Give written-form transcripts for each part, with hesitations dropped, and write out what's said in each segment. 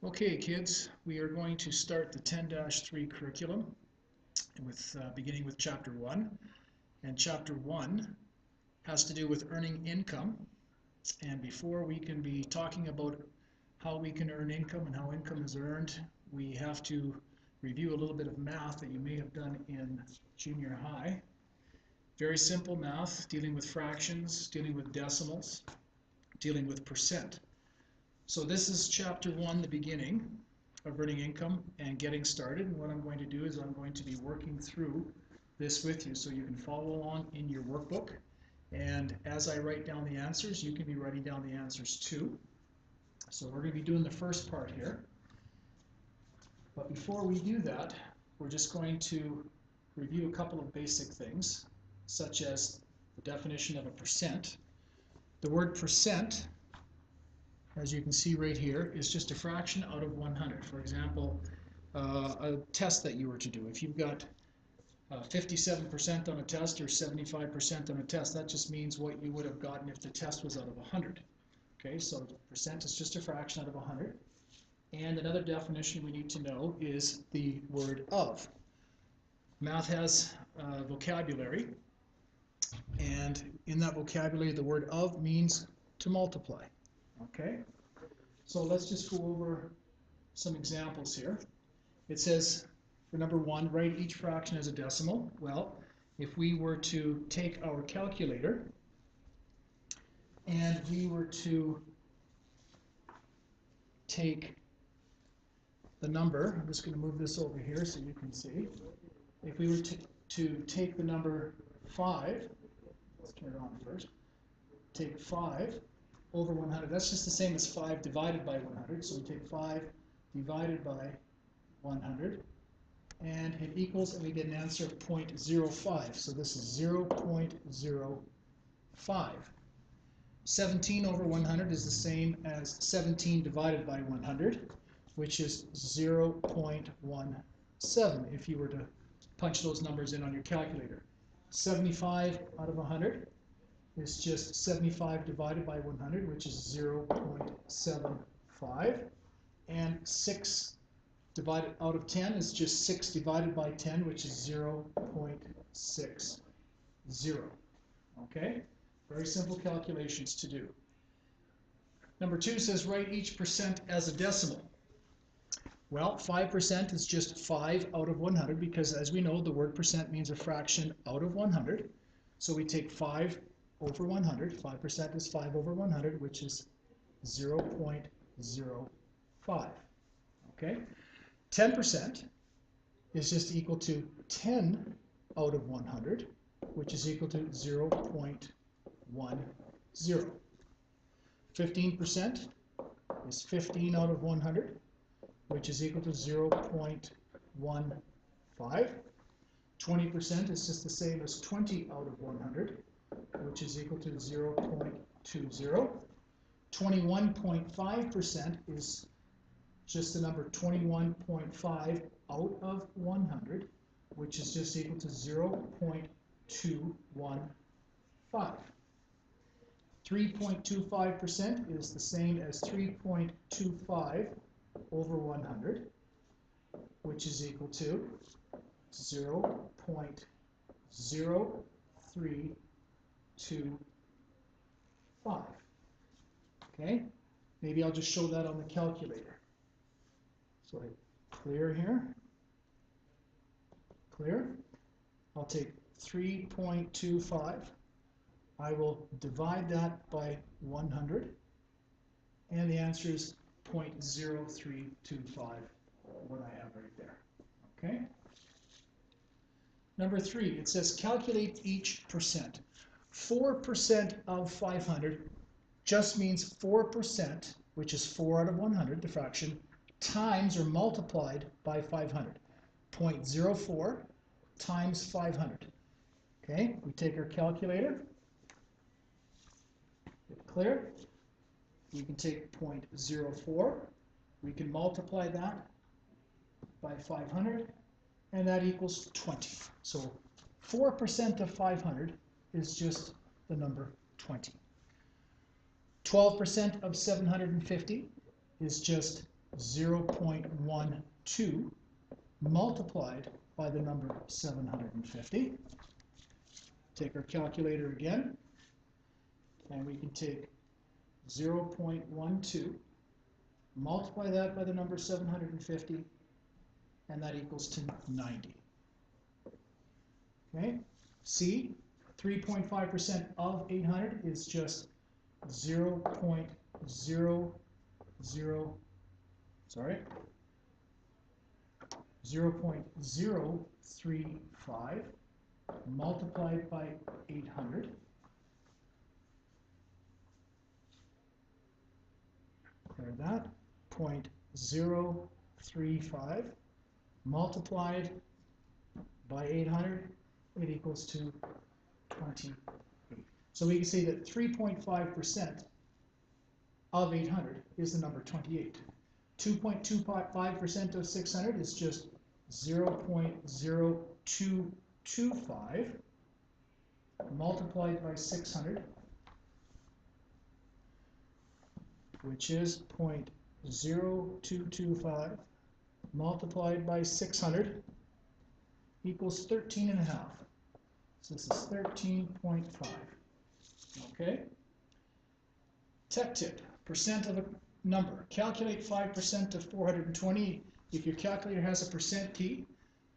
Okay, kids, we are going to start the 10-3 curriculum beginning with Chapter 1. And Chapter 1 has to do with earning income. And before we can be talking about how we can earn income and how income is earned, we have to review a little bit of math that you may have done in junior high. Very simple math, dealing with fractions, dealing with decimals, dealing with percent. So this is Chapter 1, the beginning of earning income and getting started. And what I'm going to do is I'm going to be working through this with you so you can follow along in your workbook. And as I write down the answers, you can be writing down the answers too. So we're going to be doing the first part here. But before we do that, we're just going to review a couple of basic things, such as the definition of a percent. The word percent, as you can see right here, is just a fraction out of 100. For example, a test that you were to do. If you've got 57% on a test or 75% on a test, that just means what you would have gotten if the test was out of 100. Okay, so percent is just a fraction out of 100. And another definition we need to know is the word of. Math has vocabulary, and in that vocabulary, the word of means to multiply. Okay, so let's just go over some examples here. It says, for number 1, write each fraction as a decimal. Well, if we were to take our calculator and we were to take the number, I'm just going to move this over here so you can see. If we were to take the number 5, let's turn it on first, take 5 over 100. That's just the same as 5 divided by 100. So we take 5 divided by 100 and hit equals, and we get an answer of 0.05. So this is 0.05. 17 over 100 is the same as 17 divided by 100, which is 0.17 if you were to punch those numbers in on your calculator. 75 out of 100 is just 75 divided by 100, which is 0.75. And 6 divided out of 10 is just 6 divided by 10, which is 0.60. Okay? Very simple calculations to do. Number 2 says write each percent as a decimal. Well, 5% is just 5 out of 100 because, as we know, the word percent means a fraction out of 100. So we take 5 over 100. 5% is 5 over 100, which is 0.05. Okay? 10% is just equal to 10 out of 100, which is equal to 0.10. 15% is 15 out of 100, which is equal to 0.15. 20% is just the same as 20 out of 100, which is equal to 0.20. 21.5% is just the number 21.5 out of 100, which is just equal to 0.215. 3.25% is the same as 3.25 over 100, which is equal to 0.0325. Okay, maybe I'll just show that on the calculator. So I clear here, clear. I'll take 3.25. I will divide that by 100, and the answer is 0.0325, what I have right there. Okay? Number 3, it says calculate each percent. 4% of 500 just means 4%, which is 4 out of 100, the fraction, times or multiplied by 500. 0.04 times 500. Okay, we take our calculator. Clear? We can take 0.04. We can multiply that by 500, and that equals 20. So 4% of 500 is just the number 20. 12% of 750 is just 0.12 multiplied by the number 750. Take our calculator again, and we can take 0.12, multiply that by the number 750, and that equals to 90. Okay, C, 3.5% of 800 is just 0.035 multiplied by 800. Clear that. 0.035 multiplied by 800, it equals to 28. So we can say that 3.5% of 800 is the number 28. 2.25% of 600 is just 0.0225 multiplied by 600, which is 0.0225 multiplied by 600 equals 13.5. So this is 13.5. Okay? Tech tip, percent of a number. Calculate 5% of 420. If your calculator has a percent key,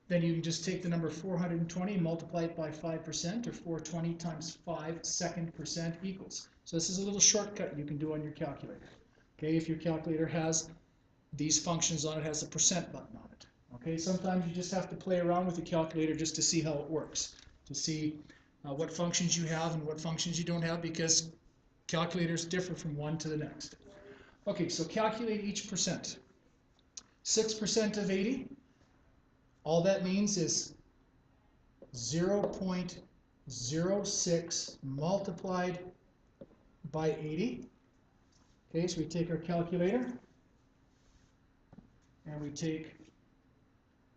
then you can just take the number 420 and multiply it by 5%, or 420 times 5 second percent equals. So this is a little shortcut you can do on your calculator. Okay, if your calculator has these functions on it, has a percent button on it. Okay, sometimes you just have to play around with the calculator just to see how it works, to see what functions you have and what functions you don't have, because calculators differ from one to the next. Okay, so calculate each percent. 6% of 80, all that means is 0.06 multiplied by 80. Okay, so we take our calculator and we take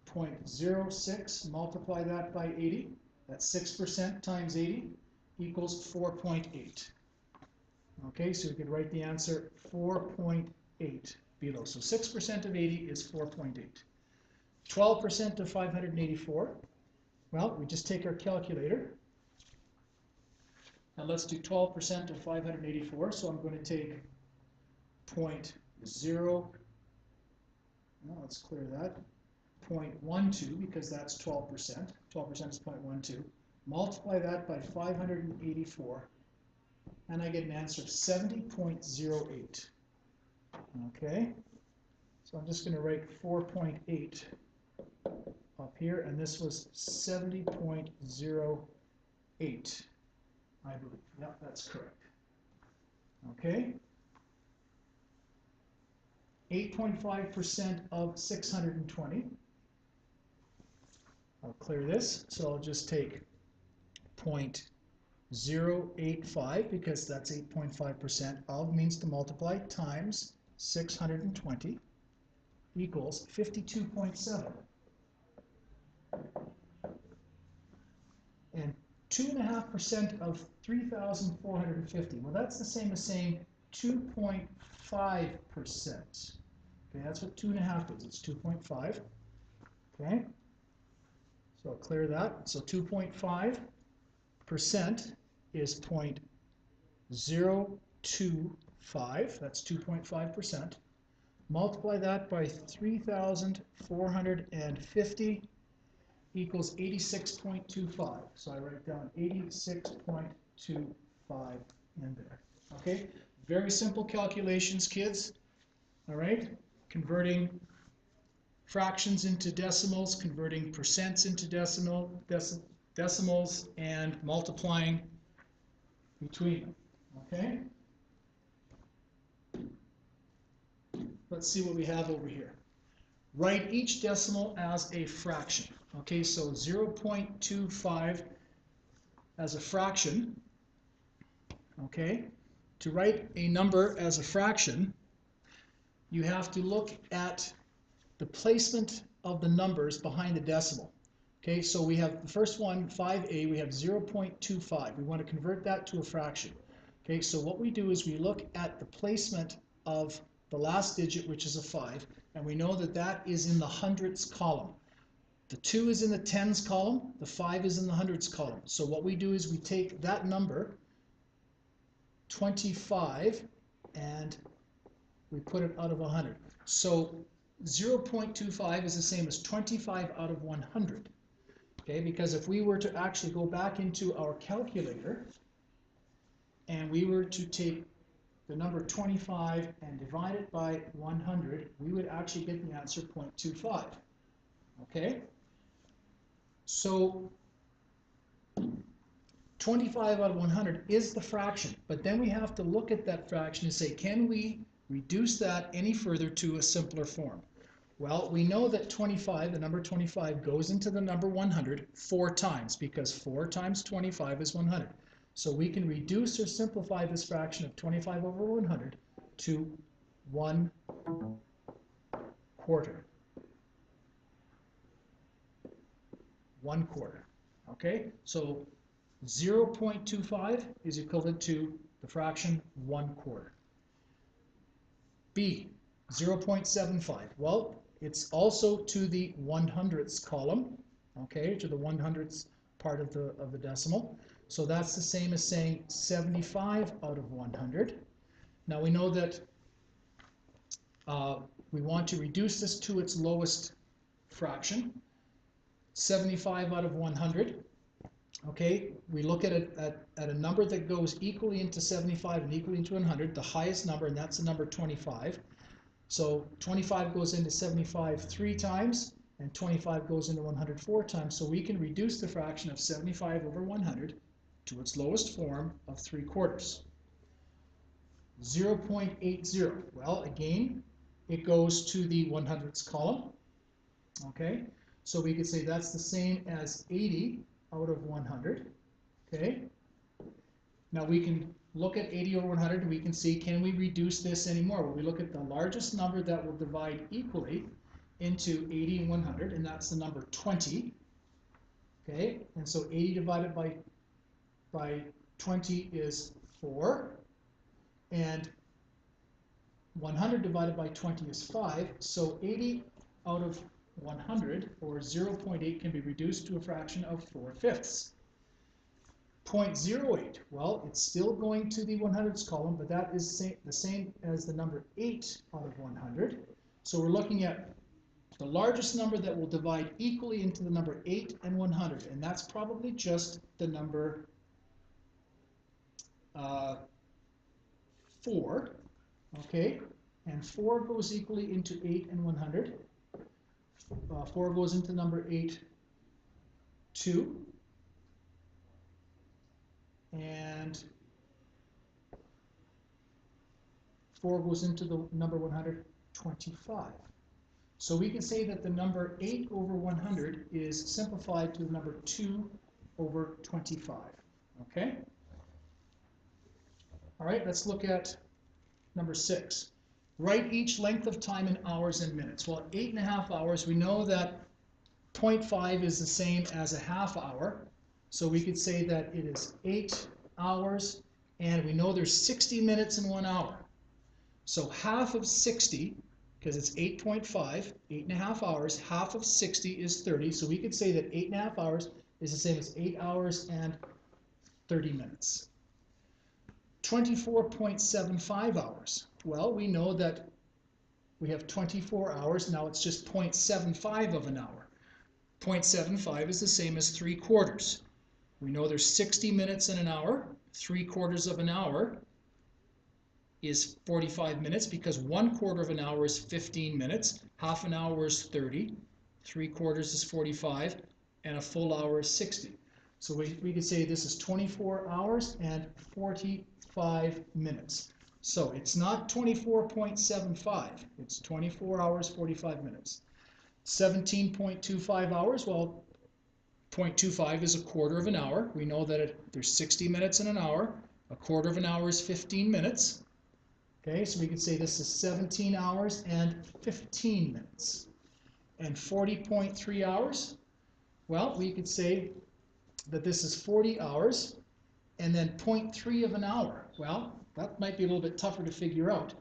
0.06, multiply that by 80. That's 6% times 80 equals 4.8. Okay, so we could write the answer 4.8 below. So 6% of 80 is 4.8. 12% of 584. Well, we just take our calculator. Now let's do 12% of 584. So I'm going to take 0.0. Well, let's clear that. 0.12, because that's 12%. 12% is 0.12. Multiply that by 584, and I get an answer of 70.08. Okay, so I'm just going to write 4.8 up here, and this was 70.08, I believe. Yep, that's correct. Okay. 8.5% of 620. I'll clear this, so I'll just take 0.085, because that's 8.5% of, means to multiply, times 620 equals 52.7. And 2.5% of 3,450. Well, that's the same as saying 2.5%. Okay, that's what 2.5 is. It's 2.5. Okay, so I'll clear that. So 2.5% is 0.025. That's 2.5%. Multiply that by 3,450 equals 86.25. So I write down 86.25 in there. Okay, very simple calculations, kids. All right, converting fractions into decimals, converting percents into decimals, and multiplying between them. Okay, let's see what we have over here. Write each decimal as a fraction. Okay, so 0.25 as a fraction. Okay, to write a number as a fraction, you have to look at the placement of the numbers behind the decimal. Okay, so we have the first one, 5a, we have 0.25. We want to convert that to a fraction. Okay, so what we do is we look at the placement of the last digit, which is a 5, and we know that that is in the hundredths column. The 2 is in the tens column, the 5 is in the hundreds column. So what we do is we take that number, 25, and we put it out of 100. So 0.25 is the same as 25 out of 100. Okay, because if we were to actually go back into our calculator and we were to take the number 25 and divide it by 100, we would actually get the answer 0.25. Okay? So 25 out of 100 is the fraction, but then we have to look at that fraction and say, can we reduce that any further to a simpler form? Well, we know that 25, the number 25, goes into the number 100 4 times, because 4 times 25 is 100. So we can reduce or simplify this fraction of 25 over 100 to 1/4. One quarter. Okay, so 0.25 is equivalent to the fraction 1/4. B, 0.75. Well, it's also to the 100ths column, okay, to the 100ths part of the decimal. So that's the same as saying 75 out of 100. Now we know that we want to reduce this to its lowest fraction. 75 out of 100. Okay, we look at it at a number that goes equally into 75 and equally into 100, the highest number, and that's the number 25. So 25 goes into 75 3 times, and 25 goes into 100 4 times. So we can reduce the fraction of 75 over 100 to its lowest form of 3/4. 0.80. Well, again, it goes to the 100ths column. Okay, so we could say that's the same as 80 out of 100. Okay, now we can look at 80 over 100 and we can see, can we reduce this anymore? Well, we look at the largest number that will divide equally into 80 and 100, and that's the number 20. Okay, and so 80 divided by 20 is 4, and 100 divided by 20 is 5, so 80 out of 100, or 0.8, can be reduced to a fraction of 4/5. 0.08, well, it's still going to the 100ths column, but that is the same as the number 8 out of 100. So we're looking at the largest number that will divide equally into the number 8 and 100, and that's probably just the number 4, okay? And 4 goes equally into 8 and 100. 4 goes into number 8, 2, and 4 goes into the number 100, 25. So we can say that the number 8 over 100 is simplified to the number 2 over 25, okay? All right, let's look at number 6. Write each length of time in hours and minutes. Well, 8.5 hours, we know that 0.5 is the same as a half hour. So we could say that it is 8 hours, and we know there's 60 minutes in 1 hour. So half of 60, because it's 8.5, 8.5 hours, half of 60 is 30. So we could say that 8.5 hours is the same as 8 hours and 30 minutes. 24.75 hours. Well, we know that we have 24 hours. Now it's just 0.75 of an hour. 0.75 is the same as 3/4. We know there's 60 minutes in an hour. 3/4 of an hour is 45 minutes, because 1/4 of an hour is 15 minutes. Half an hour is 30. 3/4 is 45, and a full hour is 60. So we could say this is 24 hours and 45 minutes. So it's not 24.75, it's 24 hours, 45 minutes. 17.25 hours, well, 0.25 is 1/4 of an hour. We know that there's 60 minutes in an hour. 1/4 of an hour is 15 minutes. Okay, so we could say this is 17 hours and 15 minutes. And 40.3 hours, well, we could say that this is 40 hours, and then 0.3 of an hour. Well, that might be a little bit tougher to figure out.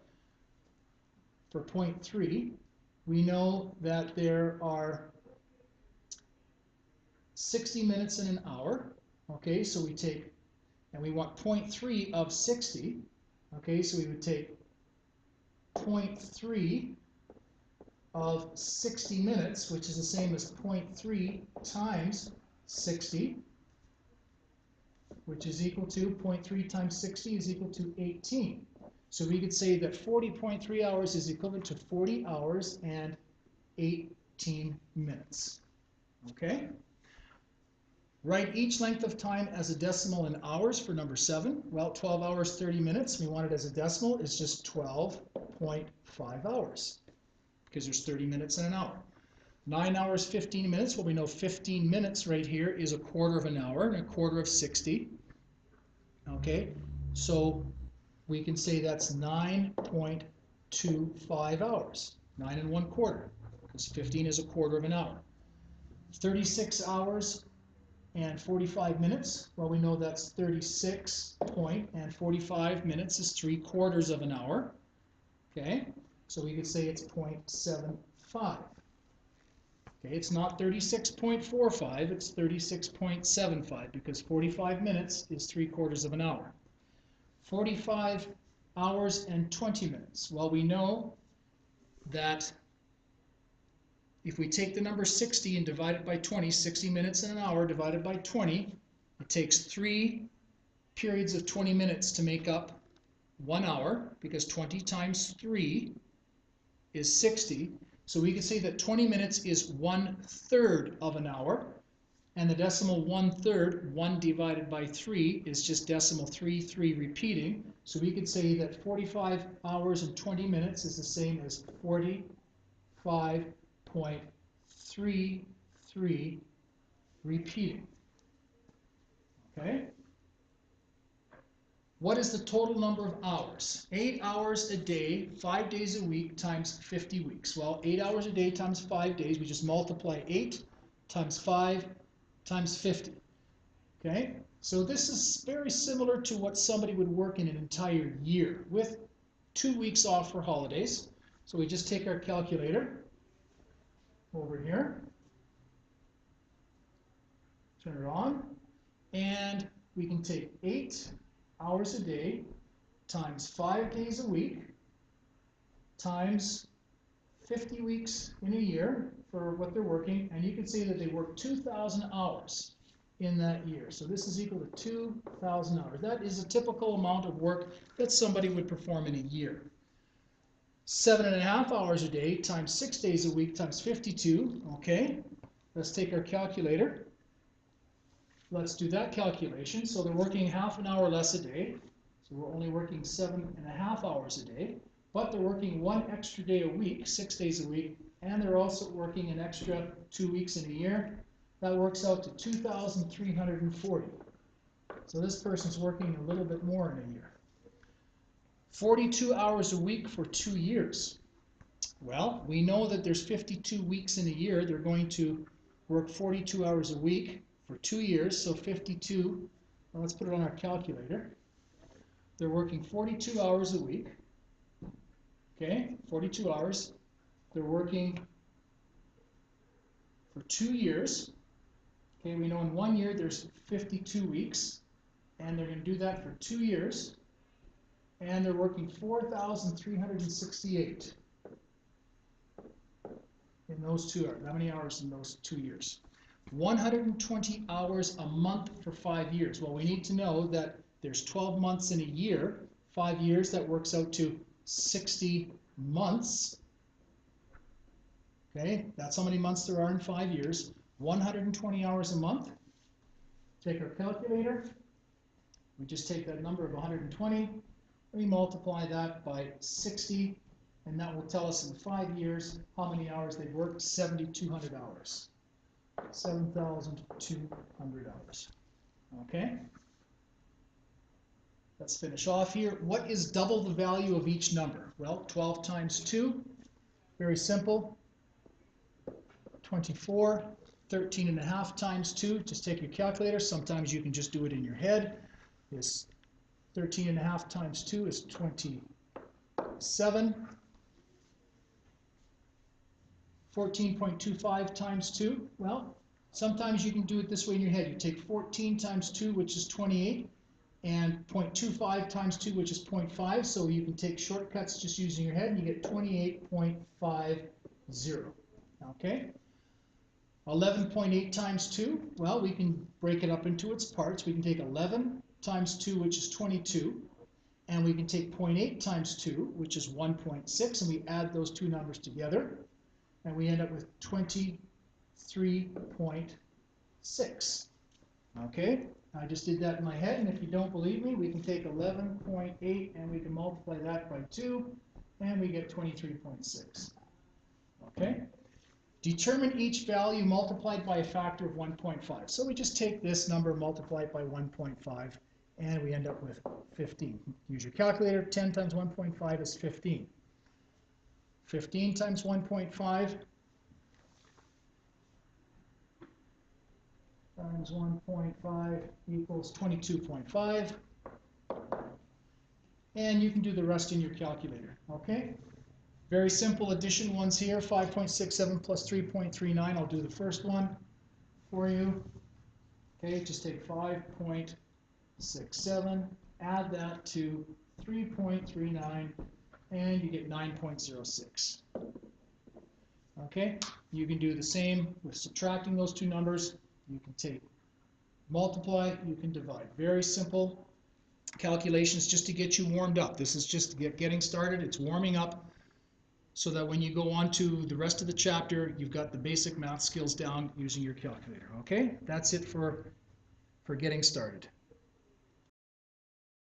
for 0.3, we know that there are 60 minutes in an hour. Okay, so we take, and we want 0.3 of 60. Okay, so we would take 0.3 of 60 minutes, which is the same as 0.3 times 60, which is equal to 0.3 times 60 is equal to 18. So we could say that 40.3 hours is equivalent to 40 hours and 18 minutes. Okay? Write each length of time as a decimal in hours for number 7. Well, 12 hours, 30 minutes. We want it as a decimal. It's just 12.5 hours because there's 30 minutes in an hour. 9 hours, 15 minutes. Well, we know 15 minutes right here is a quarter of an hour and a quarter of 60. Okay, so we can say that's 9.25 hours. 9 1/4, because 15 is a quarter of an hour. 36 hours and 45 minutes. Well, we know that's 36 and 45 minutes is 3/4 of an hour. Okay, so we could say it's 0.75. Okay, it's not 36.45, it's 36.75 because 45 minutes is 3/4 of an hour. 45 hours and 20 minutes. Well, we know that if we take the number 60 and divide it by 20, 60 minutes in an hour divided by 20, it takes 3 periods of 20 minutes to make up 1 hour, because 20 times 3 is 60. So we can say that 20 minutes is 1/3 of an hour, and the decimal 1/3, 1 divided by 3, is just decimal 3 repeating. So we could say that 45 hours and 20 minutes is the same as 45.33 repeating. Okay? What is the total number of hours? 8 hours a day, 5 days a week, times 50 weeks. Well, 8 hours a day times 5 days, we just multiply 8 times 5 times 50. Okay? So this is very similar to what somebody would work in an entire year with 2 weeks off for holidays. So we just take our calculator over here, turn it on, and we can take 8 hours a day times 5 days a week times 50 weeks in a year for what they're working, and you can see that they work 2,000 hours in that year. So this is equal to 2,000 hours. That is a typical amount of work that somebody would perform in a year. 7.5 hours a day times 6 days a week times 52. Okay, let's take our calculator. Let's do that calculation. So they're working half an hour less a day. So we're only working 7.5 hours a day. But they're working 1 extra day a week, 6 days a week. And they're also working an extra 2 weeks in a year. That works out to 2,340. So this person's working a little bit more in a year. 42 hours a week for 2 years. Well, we know that there's 52 weeks in a year. They're going to work 42 hours a week for 2 years, so 52, well, let's put it on our calculator. They're working 42 hours a week, okay, 42 hours. They're working for 2 years. Okay, we know in 1 year there's 52 weeks, and they're going to do that for 2 years, and they're working 4,368 in those 2 hours. How many hours in those 2 years? 120 hours a month for 5 years. Well, we need to know that there's 12 months in a year. 5 years, that works out to 60 months. Okay, that's how many months there are in 5 years. 120 hours a month. Take our calculator. We just take that number of 120. We multiply that by 60, and that will tell us in 5 years how many hours they've worked. 7,200 hours. 7,200 hours. Okay? Let's finish off here. What is double the value of each number? Well, 12 times 2, very simple. 24. 13.5 times 2, just take your calculator. Sometimes you can just do it in your head. This 13.5 times 2 is 27. 14.25 times 2, well, sometimes you can do it this way in your head. You take 14 times 2, which is 28, and 0.25 times 2, which is 0.5, so you can take shortcuts just using your head, and you get 28.50, okay? 11.8 times 2, well, we can break it up into its parts. We can take 11 times 2, which is 22, and we can take 0.8 times 2, which is 1.6, and we add those two numbers together, and we end up with 23.6. Okay, I just did that in my head, and if you don't believe me, we can take 11.8 and we can multiply that by 2, and we get 23.6. Okay, determine each value multiplied by a factor of 1.5. So we just take this number, multiply it by 1.5, and we end up with 15. Use your calculator. 10 times 1.5 is 15. 15 times 1.5 times 1.5 equals 22.5. And you can do the rest in your calculator, okay? Very simple addition ones here. 5.67 plus 3.39. I'll do the first one for you. Okay, just take 5.67, add that to 3.39, and you get 9.06. Okay, you can do the same with subtracting those two numbers. You can take multiply, you can divide. Very simple calculations just to get you warmed up. This is just getting started. It's warming up so that when you go on to the rest of the chapter, you've got the basic math skills down using your calculator. Okay, that's it for getting started.